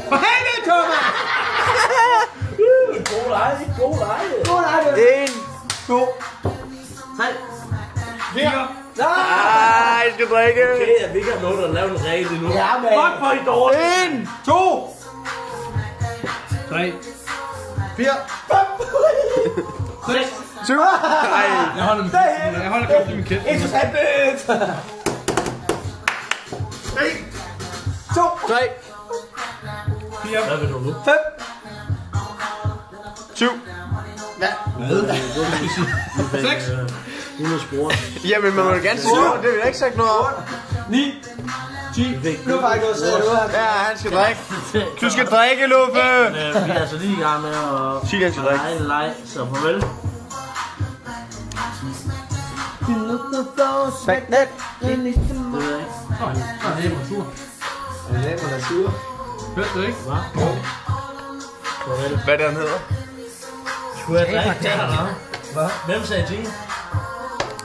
For helvede, Thomas! God leje. God leje. 1, 2, 3, 4. Ej, jeg skal drikke. Okay, jeg vil ikke have noget at lave en regel endnu. Ja, men. Fuck, hvor er I dårlige. 1, 2, 3, 4, 5, 6. 7. Ej. Jeg holder kæft i min kæft. 1, 2, 3, 2, 3, 4. Hvad vil du nu? 5. 7. Hvad? 6. 100 score. Jamen, man må jo gerne sige noget. Det har vi da ikke sagt noget om. 9, 10. Nu er faktisk også Ja, han skal drikke. Du skal drikke, Luffe. Vi er altså lige i gang med at Sig, han skal drikke. lege en leg, så farvel. Magnet. Det ved jeg ikke. Det er mig sur. Ja, man er sur. Hørte du ikke? Hvad? Farvel. Hvad er det, han hedder? Skulle jeg drikke det her? Hvem sagde det?